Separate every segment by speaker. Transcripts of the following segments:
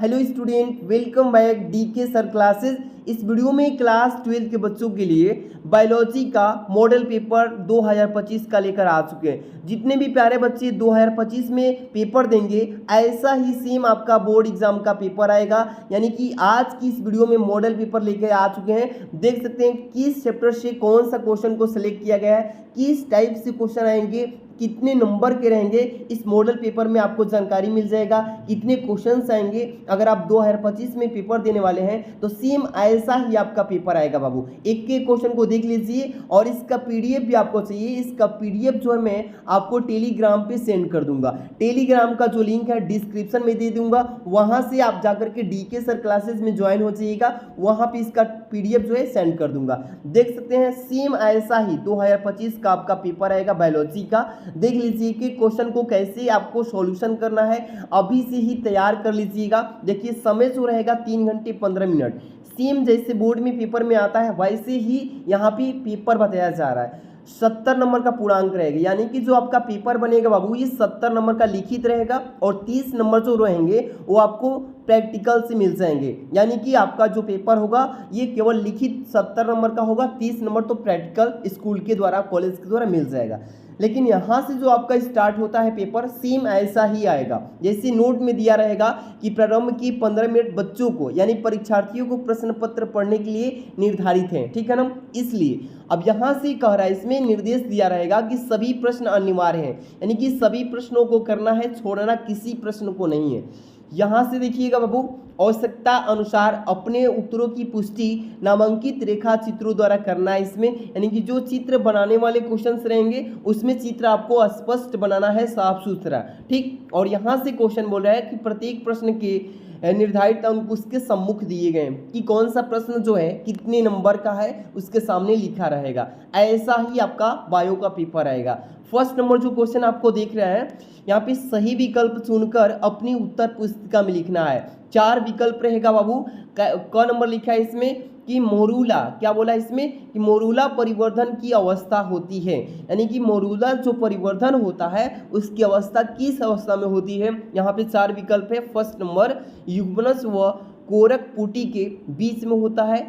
Speaker 1: Hello student, welcome back DK sir classes. इस video में class 12 के बच्चों के लिए बायोलॉजी का मॉडल पेपर 2025 का लेकर आ चुके हैं। जितने भी प्यारे बच्चे 2025 में पेपर देंगे ऐसा ही सेम आपका बोर्ड एग्जाम का पेपर आएगा। यानी कि आज की इस वीडियो में मॉडल पेपर लेकर आ चुके हैं। देख सकते हैं किस चैप्टर से कौन सा क्वेश्चन को सिलेक्ट किया गया है, किस टाइप से क्वेश्चन आएंगे, कितने नंबर के रहेंगे, इस मॉडल पेपर में आपको जानकारी मिल जाएगा। कितने क्वेश्चंस आएंगे, अगर आप 2025 में पेपर देने वाले हैं तो सेम ऐसा ही आपका पेपर आएगा बाबू। एक एक क्वेश्चन को देख लीजिए और इसका पीडीएफ भी आपको चाहिए। इसका पीडीएफ जो है मैं आपको टेलीग्राम पे सेंड कर दूंगा। टेलीग्राम का जो लिंक है डिस्क्रिप्शन में दे दूंगा, वहां से आप जाकर के डीके सर क्लासेस में ज्वाइन हो जाइएगा। वहां पे इसका पीडीएफ जो है सेंड कर दूंगा। देख सकते हैं सेम ऐसा ही 2025 का आपका पेपर आएगा बायोलॉजी का। देख लीजिए कि क्वेश्चन को कैसे आपको सॉल्यूशन करना है, अभी से ही तैयार कर लीजिएगा। देखिए समय जो रहेगा 3 घंटे 15 मिनट। सेम जैसे बोर्ड में पेपर में आता है वैसे ही यहाँ पे पेपर बताया जा रहा है। 70 नंबर का पूर्णांक रहेगा, यानी कि जो आपका पेपर बनेगा बाबू ये 70 नंबर का लिखित रहेगा और 30 नंबर जो रहेंगे वो आपको प्रैक्टिकल से मिल जाएंगे। यानी कि आपका जो पेपर होगा ये केवल लिखित 70 नंबर का होगा, 30 नंबर तो प्रैक्टिकल स्कूल के द्वारा कॉलेज के द्वारा मिल जाएगा। लेकिन यहाँ से जो आपका स्टार्ट होता है पेपर सेम ऐसा ही आएगा। जैसे नोट में दिया रहेगा कि प्रारंभ की 15 मिनट बच्चों को यानी परीक्षार्थियों को प्रश्न पत्र पढ़ने के लिए निर्धारित है, ठीक है ना। इसलिए अब यहाँ से कह रहा है, इसमें निर्देश दिया रहेगा कि सभी प्रश्न अनिवार्य हैं, यानी कि सभी प्रश्नों को करना है, छोड़ना किसी प्रश्न को नहीं है। यहाँ से देखिएगा बाबू, आवश्यकता अनुसार अपने उत्तरों की पुष्टि नामांकित रेखा चित्रों द्वारा करना है इसमें। यानी कि जो चित्र बनाने वाले क्वेश्चंस रहेंगे उसमें चित्र आपको स्पष्ट बनाना है, साफ सुथरा, ठीक। और यहाँ से क्वेश्चन बोल रहा है कि प्रत्येक प्रश्न के निर्धारित अंक उसके सम्मुख दिए गए कि कौन सा प्रश्न जो है कितने नंबर का है उसके सामने लिखा रहेगा। ऐसा ही आपका बायो का पेपर आएगा। फर्स्ट नंबर जो क्वेश्चन आपको देख रहे हैं यहाँ पे सही विकल्प चुनकर अपनी उत्तर पुस्तिका में लिखना है। 4 विकल्प रहेगा बाबू। क नंबर लिखा है इसमें कि मोरूला, क्या बोला इसमें कि मोरूला परिवर्धन की अवस्था होती है। यानी कि मोरूला जो परिवर्धन होता है उसकी अवस्था किस अवस्था में होती है। यहाँ पे 4 विकल्प है। फर्स्ट नंबर युग्मनस व कोरक पुटी के बीच में होता है।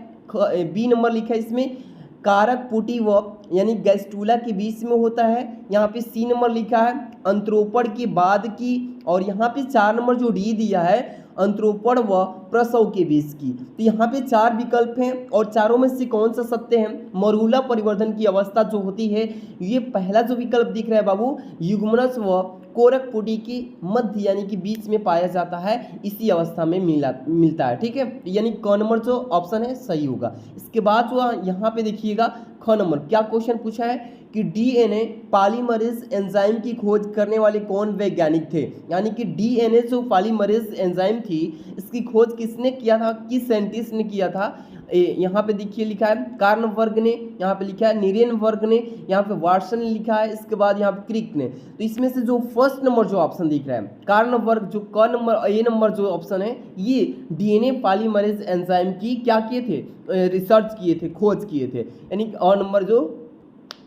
Speaker 1: बी नंबर लिखा है इसमें कारक पुटी व यानी गैस्टूला के बीच में होता है। यहाँ पे सी नंबर लिखा है अंत्रोपण के बाद की, और यहाँ पे 4 नंबर जो डी दिया है अंत्रोपण व प्रसव के बीच की। तो यहाँ पे 4 विकल्प हैं और चारों में से कौन सा सत्य है। मरूला परिवर्धन की अवस्था जो होती है ये पहला जो विकल्प दिख रहा है बाबू युग्मनस व कोरक पुटी की मध्य यानी कि बीच में पाया जाता है, इसी अवस्था में मिलता है, ठीक है। यानी क नंबर जो ऑप्शन है सही होगा। इसके बाद जो यहाँ पे देखिएगा ख नंबर क्या क्वेश्चन पूछा है कि डीएनए पॉलीमरेज एंजाइम की खोज करने वाले कौन वैज्ञानिक थे। यानी कि डीएनए जो पॉलीमरेज एंजाइम थी इसकी खोज किसने किया था, किस साइंटिस्ट ने किया था। यहाँ पे देखिए लिखा है कार्नवर्ग ने, यहाँ पे लिखा है निरेनवर्ग ने, यहाँ पे वाटसन ने लिखा है, इसके बाद यहाँ पे क्रिक ने। तो इसमें से जो फर्स्ट नंबर जो ऑप्शन दिख रहा है कार्नवर्ग, जो क नंबर ए नंबर जो ऑप्शन है ये डीएनए पॉलीमरेज एंजाइम की क्या किए थे, रिसर्च किए थे, खोज किए थे। यानी और नंबर जो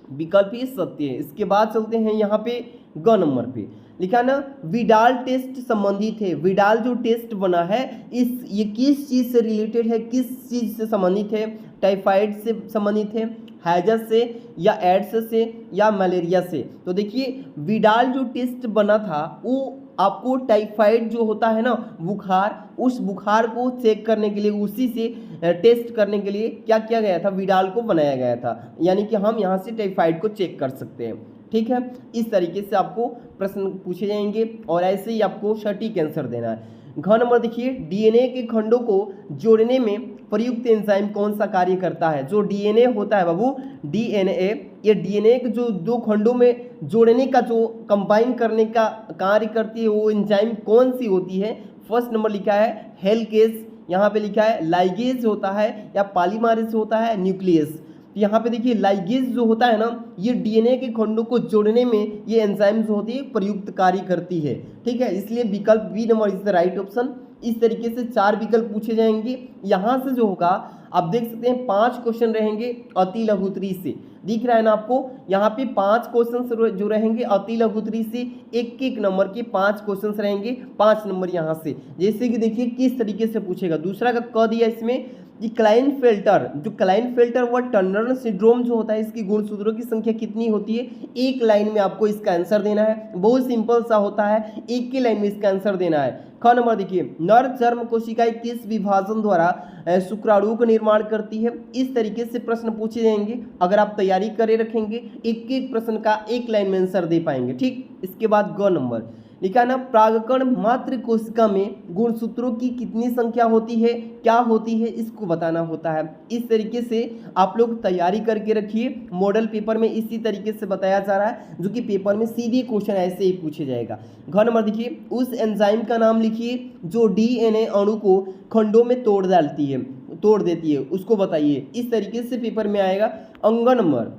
Speaker 1: विकल्प ये सत्य है। इसके बाद चलते हैं यहाँ पे ग नंबर पे लिखा ना विडाल टेस्ट संबंधित है। विडाल जो टेस्ट बना है ये किस चीज से रिलेटेड है, किस चीज से संबंधित है। टाइफाइड से संबंधित है, हैजस से या एड्स से या मलेरिया से। तो देखिए विडाल जो टेस्ट बना था वो आपको टाइफाइड जो होता है ना बुखार, उस बुखार को चेक करने के लिए, उसी से टेस्ट करने के लिए क्या किया गया था, विडाल को बनाया गया था। यानी कि हम यहाँ से टाइफाइड को चेक कर सकते हैं, ठीक है। इस तरीके से आपको प्रश्न पूछे जाएंगे और ऐसे ही आपको सटीक आंसर देना है। घ नंबर देखिए डीएनए के खंडों को जोड़ने में प्रयुक्त एंजाइम कौन सा कार्य करता है। जो डीएनए होता है बाबू डीएनए, ये डीएनए के जो 2 खंडों में जोड़ने का जो कंबाइन करने का कार्य करती है वो एंजाइम कौन सी होती है। फर्स्ट नंबर लिखा है हेलकेस, यहाँ पे लिखा है लाइगेज होता है या पॉलीमरेज होता है न्यूक्लियस। यहाँ पे देखिए लाइगेज जो होता है ना ये डीएनए के खंडों को जोड़ने में ये एंजाइम जो होती है प्रयुक्त कार्य करती है, ठीक है। इसलिए विकल्प B number is the right option. इस तरीके से 4 विकल्प पूछे जाएंगे। यहाँ से जो होगा आप देख सकते हैं 5 क्वेश्चन रहेंगे अति लघुत्री से, दिख रहा है ना आपको, यहाँ पे 5 क्वेश्चन जो रहेंगे अति लघुत्री से, एक एक नंबर के 5 क्वेश्चन रहेंगे, 5 नंबर यहाँ से। जैसे कि देखिए किस तरीके से पूछेगा। दूसरा का क दिया इसमें कि क्लाइनफेल्टर, जो क्लाइनफेल्टर व टर्नर सिंड्रोम जो होता है, इसकी गुणसूत्रों की संख्या कितनी होती है, एक लाइन में आपको इसका आंसर देना है। बहुत सिंपल सा होता है, एक ही लाइन में इसका आंसर देना है। ख नंबर देखिए, नर चर्म कोशिकाएं किस विभाजन द्वारा शुक्राणु का निर्माण करती है। इस तरीके से प्रश्न पूछे जाएंगे। अगर आप तैयारी करे रखेंगे, एक एक प्रश्न का एक लाइन में आंसर दे पाएंगे। ठीक, इसके बाद ग नंबर लिखा ना, प्रागकण मात्र कोशिका में गुणसूत्रों की कितनी संख्या होती है, क्या होती है, इसको बताना होता है। इस तरीके से आप लोग तैयारी करके रखिए। मॉडल पेपर में इसी तरीके से बताया जा रहा है, जो कि पेपर में सीधे क्वेश्चन ऐसे ही पूछे जाएगा। घ नंबर देखिए, उस एंजाइम का नाम लिखिए जो डीएनए अणु को खंडों में तोड़ देती है, उसको बताइए। इस तरीके से पेपर में आएगा। अंग नंबर,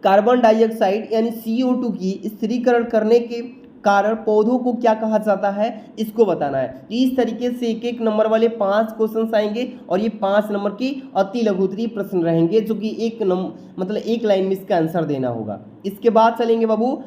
Speaker 1: कार्बन डाइऑक्साइड यानी CO2 की स्थिरीकरण करने के कारण पौधों को क्या कहा जाता है, इसको बताना है। इस तरीके से एक एक नंबर वाले 5 क्वेश्चन आएंगे और ये 5 नंबर की अति लघुत्री प्रश्न रहेंगे, जो कि एक लाइन में इसका आंसर देना होगा। इसके बाद चलेंगे बाबू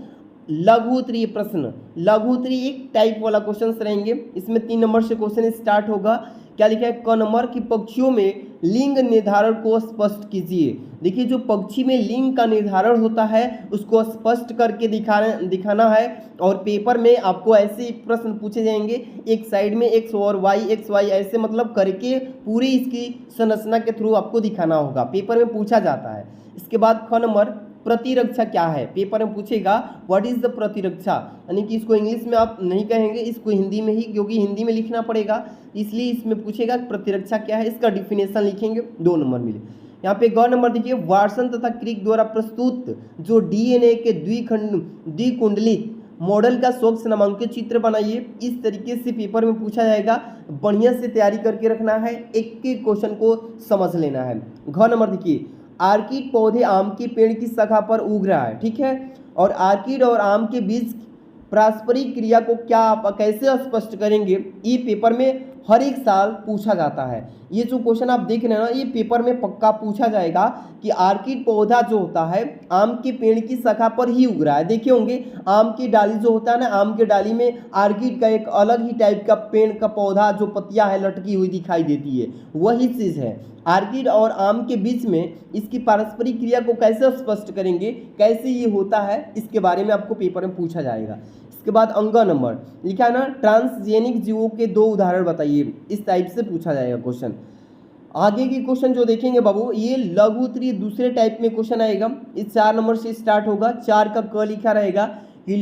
Speaker 1: लघुत्तरीय प्रश्न। लघुत्तरीय एक टाइप वाला क्वेश्चन रहेंगे। इसमें 3 नंबर से क्वेश्चन स्टार्ट होगा। क्या लिखा है, क नंबर की पक्षियों में लिंग निर्धारण को स्पष्ट कीजिए। देखिए, जो पक्षी में लिंग का निर्धारण होता है उसको स्पष्ट करके दिखाना है। और पेपर में आपको ऐसे प्रश्न पूछे जाएंगे, एक साइड में एक्स और वाई, एक्स वाई ऐसे मतलब करके पूरी इसकी संरचना के थ्रू आपको दिखाना होगा। पेपर में पूछा जाता है। इसके बाद ख नंबर, प्रतिरक्षा क्या है, पेपर में पूछेगा व्हाट इज द प्रतिरक्षा, यानी कि इसको इंग्लिश में आप नहीं कहेंगे, इसको हिंदी में ही, क्योंकि हिंदी में लिखना पड़ेगा, इसलिए इसमें पूछेगा प्रतिरक्षा क्या है, इसका डिफिनेशन लिखेंगे। 2 नंबर मिले। यहाँ पे ग नंबर देखिए, वाटसन तथा क्रिक द्वारा प्रस्तुत जो डीएनए के द्विकुंडलित मॉडल का स्वच्छ नामांकित चित्र बनाइए। इस तरीके से पेपर में पूछा जाएगा। बढ़िया से तैयारी करके रखना है, एक एक क्वेश्चन को समझ लेना है। घ नंबर देखिए, आर्किड पौधे आम के पेड़ की शाखा पर उग रहा है, ठीक है, और आर्किड और आम के बीच पारस्परिक क्रिया को क्या आप कैसे स्पष्ट करेंगे, ये पेपर में हर एक साल पूछा जाता है। ये जो क्वेश्चन आप देख रहे हैं ना, ये पेपर में पक्का पूछा जाएगा कि आर्किड पौधा जो होता है आम के पेड़ की शाखा पर ही उग रहा है। देखे होंगे आम की डाली जो होता है ना, आम की डाली में आर्किड का एक अलग ही टाइप का पेड़ का पौधा जो पत्तियां है लटकी हुई दिखाई देती है, वही चीज़ है। आर्किड और आम के बीच में इसकी पारस्परिक क्रिया को कैसे स्पष्ट करेंगे, कैसे ये होता है, इसके बारे में आपको पेपर में पूछा जाएगा। इसके बाद अंग नंबर लिखा है ना, ट्रांसजेनिक जीवों के 2 उदाहरण बताइए। इस टाइप से पूछा जाएगा क्वेश्चन। आगे के क्वेश्चन जो देखेंगे बाबू, ये लघुत्तरीय दूसरे टाइप में क्वेश्चन आएगा। इस 4 नंबर से स्टार्ट होगा। 4 का क लिखा रहेगा कि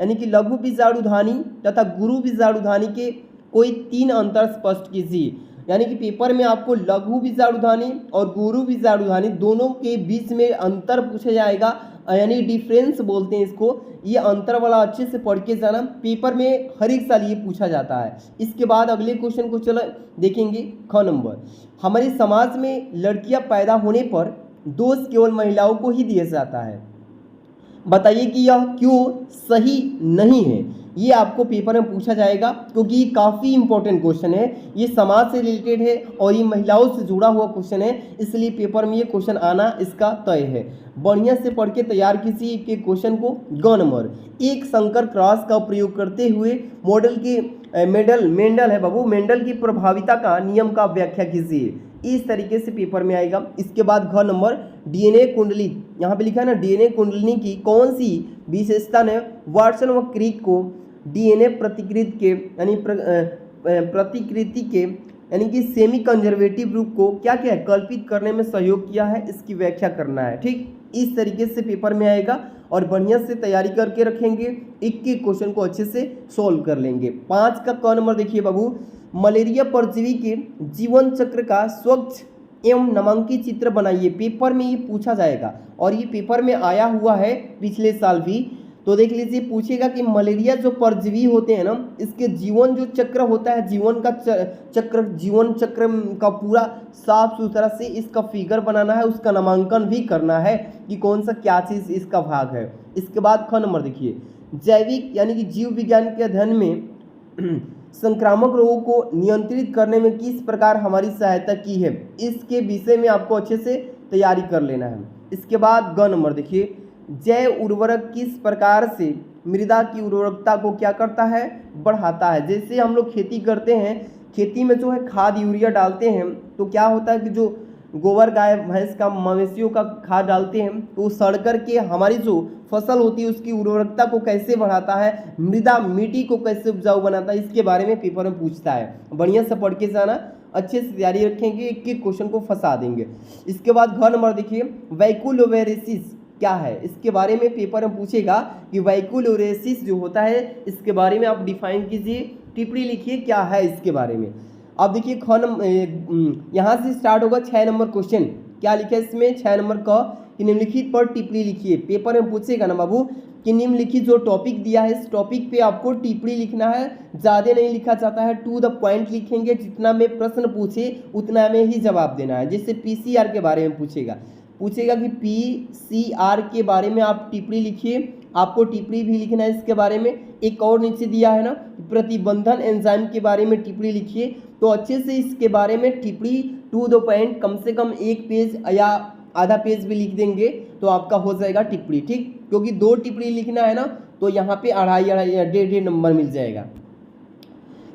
Speaker 1: यानी कि लघु बीजाणुधानी तथा गुरु बीजाणुधानी के कोई 3 अंतर स्पष्ट कीजिए। यानी कि पेपर में आपको लघु बीजाणुधानी और गुरु बीजाणुधानी दोनों के बीच में अंतर पूछा जाएगा, यानी डिफरेंस बोलते हैं इसको। ये अंतर वाला अच्छे से पढ़ के जाना, पेपर में हर एक साल ये पूछा जाता है। इसके बाद अगले क्वेश्चन को चलो देखेंगे। ख नंबर, हमारे समाज में लड़कियां पैदा होने पर दोष केवल महिलाओं को ही दिया जाता है, बताइए कि यह क्यों सही नहीं है। ये आपको पेपर में पूछा जाएगा, क्योंकि ये काफ़ी इंपॉर्टेंट क्वेश्चन है। ये समाज से रिलेटेड है और ये महिलाओं से जुड़ा हुआ क्वेश्चन है, इसलिए पेपर में ये क्वेश्चन आना इसका तय है। बढ़िया से पढ़ के तैयार कीजिए के क्वेश्चन को। ग नंबर, एक संकर क्रॉस का प्रयोग करते हुए मॉडल के मेंडल है बाबू, मेंडल की प्रभाविता का नियम का व्याख्या कीजिए। इस तरीके से पेपर में आएगा। इसके बाद घ नंबर, डीएनए कुंडली, यहाँ पे लिखा है ना, डीएनए कुंडली की कौन सी विशेषता ने वाटसन व क्रिक को डीएनए प्रतिकृति के यानी कि सेमी कंजर्वेटिव रूप को क्या क्या है कल्पित करने में सहयोग किया है, इसकी व्याख्या करना है। ठीक, इस तरीके से पेपर में आएगा और बढ़िया से तैयारी करके रखेंगे, एक एक क्वेश्चन को अच्छे से सॉल्व कर लेंगे। 5 का क नंबर देखिए बाबू, मलेरिया परजीवी के जीवन चक्र का स्वच्छ एवं नामांकित चित्र बनाइए। पेपर में ये पूछा जाएगा और ये पेपर में आया हुआ है पिछले साल भी। तो देख लीजिए, पूछेगा कि मलेरिया जो परजीवी होते हैं ना, इसके जीवन जो चक्र होता है, जीवन चक्र का पूरा साफ सुथरा से इसका फिगर बनाना है, उसका नामांकन भी करना है कि कौन सा क्या चीज़ इसका भाग है। इसके बाद ख नंबर देखिए, जैविक यानी कि जीव विज्ञान के अध्ययन में संक्रामक रोगों को नियंत्रित करने में किस प्रकार हमारी सहायता की है, इसके विषय में आपको अच्छे से तैयारी कर लेना है। इसके बाद ग नंबर देखिए, जैव उर्वरक किस प्रकार से मृदा की उर्वरकता को क्या करता है, बढ़ाता है। जैसे हम लोग खेती करते हैं, खेती में जो है खाद यूरिया डालते हैं, तो क्या होता है कि जो गोबर गाय भैंस का मवेशियों का खाद डालते हैं तो सड़ कर के हमारी जो फसल होती है उसकी उर्वरकता को कैसे बढ़ाता है, मृदा मिट्टी को कैसे उपजाऊ बनाता है, इसके बारे में पेपर में पूछता है। बढ़िया से पढ़ के जाना, अच्छे से तैयारी रखेंगे, एक एक क्वेश्चन को फंसा देंगे। इसके बाद घ नंबर देखिए, वैकुलोवेरेसिस क्या है, इसके बारे में पेपर में पूछेगा कि वैकुलोवेरेसिस जो होता है इसके बारे में आप डिफाइन कीजिए, टिप्पणी लिखिए क्या है इसके बारे में। अब देखिए यहाँ से स्टार्ट होगा 6 नंबर क्वेश्चन। क्या लिखा है इसमें 6 नंबर का कि निम्नलिखित पर टिप्पणी लिखिए। पेपर में पूछेगा ना बाबू कि निम्नलिखित जो टॉपिक दिया है इस टॉपिक पे आपको टिप्पणी लिखना है, ज़्यादा नहीं लिखा जाता है, टू द पॉइंट लिखेंगे, जितना में प्रश्न पूछे उतना में ही जवाब देना है। जैसे पीसीआर के बारे में पूछेगा कि पीसीआर के बारे में आप टिप्पणी लिखिए, आपको टिप्पणी भी लिखना है इसके बारे में। एक और नीचे दिया है ना, प्रतिबंधन एंजाइम के बारे में टिप्पणी लिखिए, तो अच्छे से इसके बारे में टिप्पणी टू द पॉइंट कम से कम 1 पेज या आधा पेज भी लिख देंगे तो आपका हो जाएगा टिप्पणी, ठीक। क्योंकि 2 टिप्पणी लिखना है ना तो यहाँ पे 2.5 या 1.5 नंबर मिल जाएगा।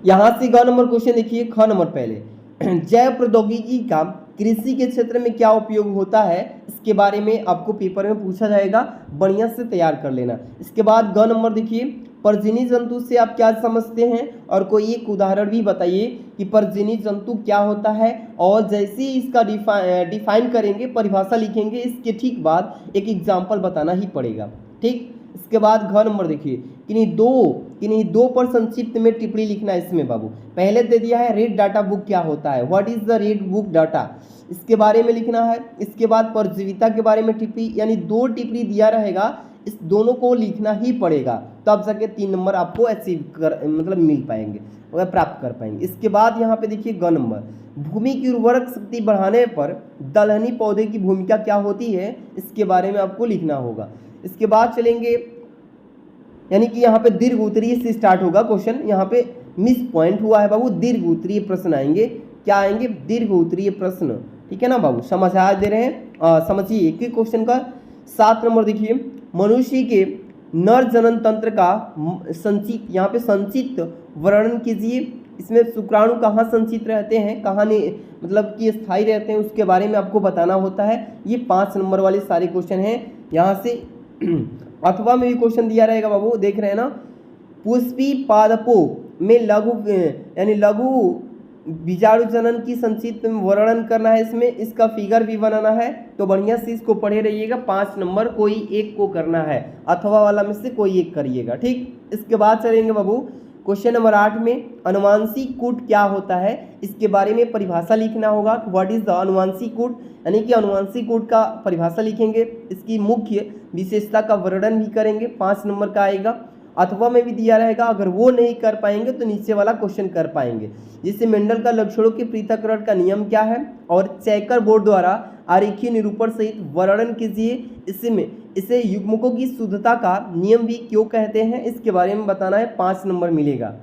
Speaker 1: यहाँ से ग नंबर क्वेश्चन देखिए, ख नंबर पहले, जैव प्रौद्योगिकी का कृषि के क्षेत्र में क्या उपयोग होता है, इसके बारे में आपको पेपर में पूछा जाएगा, बढ़िया से तैयार कर लेना। इसके बाद ग नंबर देखिए, परजीवी जंतु से आप क्या समझते हैं और कोई एक उदाहरण भी बताइए कि परजीवी जंतु क्या होता है, और जैसे ही इसका डिफाइन करेंगे, परिभाषा लिखेंगे, इसके ठीक बाद एक एग्जाम्पल बताना ही पड़ेगा, ठीक। इसके बाद घ नंबर देखिए, किन्हीं दो पर संक्षिप्त में टिप्पणी लिखना है इसमें बाबू। पहले दे दिया है रेड डाटा बुक क्या होता है, what is the red book data, इसके बारे में लिखना है। इसके बाद परजीविता के बारे में टिप्पणी, यानी 2 टिप्पणी दिया रहेगा, इस दोनों को लिखना ही पड़ेगा, तब जाके 3 नंबर आपको अचीव मतलब मिल पाएंगे, वह प्राप्त कर पाएंगे। इसके बाद यहाँ पे देखिए ग नंबर, भूमि की उर्वरक शक्ति बढ़ाने पर दलहनी पौधे की भूमिका क्या होती है, इसके बारे में आपको लिखना होगा। इसके बाद चलेंगे, यानी कि यहाँ पे दीर्घ उत्तरीय से स्टार्ट होगा क्वेश्चन, यहाँ पे मिस पॉइंट हुआ है बाबू, दीर्घ उत्तरीय प्रश्न आएंगे। क्या आएंगे, दीर्घ उत्तरीय प्रश्न, ठीक है ना बाबू, समझ दे रहे हैं, समझिए एक एक क्वेश्चन का। 7 नंबर देखिए, मनुष्य के नर जनन तंत्र का संचित, यहाँ पे संचित वर्णन कीजिए। इसमें शुक्राणु कहाँ संचित रहते हैं, कहाँ मतलब कि स्थायी रहते हैं, उसके बारे में आपको बताना होता है। ये 5 नंबर वाले सारे क्वेश्चन हैं। यहाँ से अथवा में भी क्वेश्चन दिया रहेगा बाबू, देख रहे हैं ना, पुष्पी पादपों में लघु बीजाणु जनन की संक्षिप्त में वर्णन करना है इसमें, इसका फिगर भी बनाना है, तो बढ़िया से इसको पढ़े रहिएगा। 5 नंबर कोई एक को करना है, अथवा वाला में से कोई एक करिएगा, ठीक। इसके बाद चलेंगे बाबू क्वेश्चन नंबर 8 में, अनुवांशिक कूट क्या होता है, इसके बारे में परिभाषा लिखना होगा। व्हाट इज द अनुवांशिक कूट, यानी कि अनुवांशिक कूट का परिभाषा लिखेंगे, इसकी मुख्य विशेषता का वर्णन भी करेंगे, 5 नंबर का आएगा। अथवा में भी दिया रहेगा, अगर वो नहीं कर पाएंगे तो नीचे वाला क्वेश्चन कर पाएंगे। जैसे मेंडल का लक्षणों के पृथक्करण का नियम क्या है, और चेकर बोर्ड द्वारा आरेखीय निरूपण सहित वर्णन कीजिए। इसे युग्मकों की शुद्धता का नियम भी क्यों कहते हैं, इसके बारे में बताना है, 5 नंबर मिलेगा।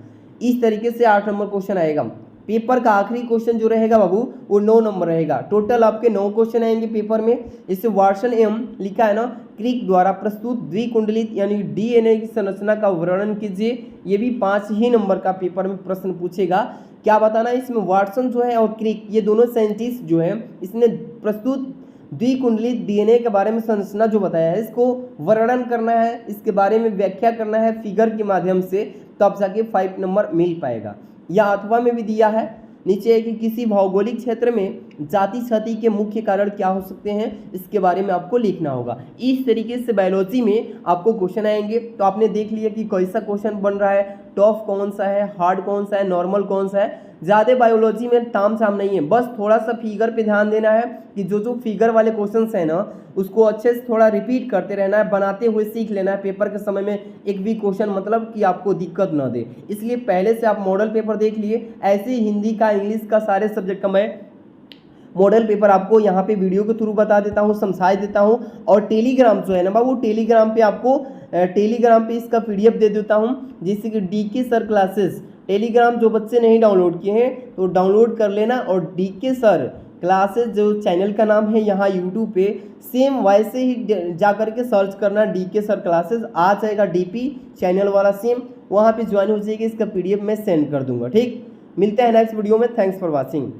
Speaker 1: इस तरीके से 8 नंबर क्वेश्चन आएगा। पेपर का आखिरी क्वेश्चन जो रहेगा बाबू वो 9 नंबर रहेगा। टोटल आपके 9 क्वेश्चन आएंगे पेपर में। इसे वाटसन एम लिखा है ना, क्रिक द्वारा प्रस्तुत द्विकुंडलित यानी डीएनए की संरचना का वर्णन कीजिए। ये भी 5 ही नंबर का पेपर में प्रश्न पूछेगा। क्या बताना है इसमें, वाटसन जो है और क्रिक ये दोनों साइंटिस्ट जो है, इसने प्रस्तुत द्विकुंडलित डीएनए के बारे में संरचना जो बताया है, इसको वर्णन करना है, इसके बारे में व्याख्या करना है फिगर के माध्यम से, तब जाके 5 नंबर मिल पाएगा। या अथवा में भी दिया है नीचे है कि किसी भौगोलिक क्षेत्र में जाति क्षति के मुख्य कारण क्या हो सकते हैं, इसके बारे में आपको लिखना होगा। इस तरीके से बायोलॉजी में आपको क्वेश्चन आएंगे। तो आपने देख लिया कि कैसा क्वेश्चन बन रहा है, टफ कौन सा है, हार्ड कौन सा है, नॉर्मल कौन सा है। ज़्यादा बायोलॉजी में ताम झाम नहीं है, बस थोड़ा सा फिगर पे ध्यान देना है कि जो फिगर वाले क्वेश्चंस हैं ना उसको अच्छे से थोड़ा रिपीट करते रहना है, बनाते हुए सीख लेना है। पेपर के समय में एक भी क्वेश्चन मतलब कि आपको दिक्कत ना दे, इसलिए पहले से आप मॉडल पेपर देख लिए। ऐसे ही हिंदी का, इंग्लिश का, सारे सब्जेक्ट का मैं मॉडल पेपर आपको यहाँ पे वीडियो के थ्रू बता देता हूँ, समझा देता हूँ। और टेलीग्राम जो है ना बाबू, टेलीग्राम पे आपको टेलीग्राम पे इसका PDF दे देता हूँ, जैसे कि DK सर क्लासेस टेलीग्राम जो बच्चे नहीं डाउनलोड किए हैं तो डाउनलोड कर लेना। और डीके सर क्लासेस जो चैनल का नाम है यहाँ यूट्यूब पे सेम वैसे ही जा करके सर्च करना, डीके सर क्लासेस आ जाएगा, डीपी चैनल वाला सेम, वहाँ पे ज्वाइन हो जाएगी। इसका PDF मैं सेंड कर दूंगा। ठीक, मिलते हैं नेक्स्ट वीडियो में। Thanks for watching.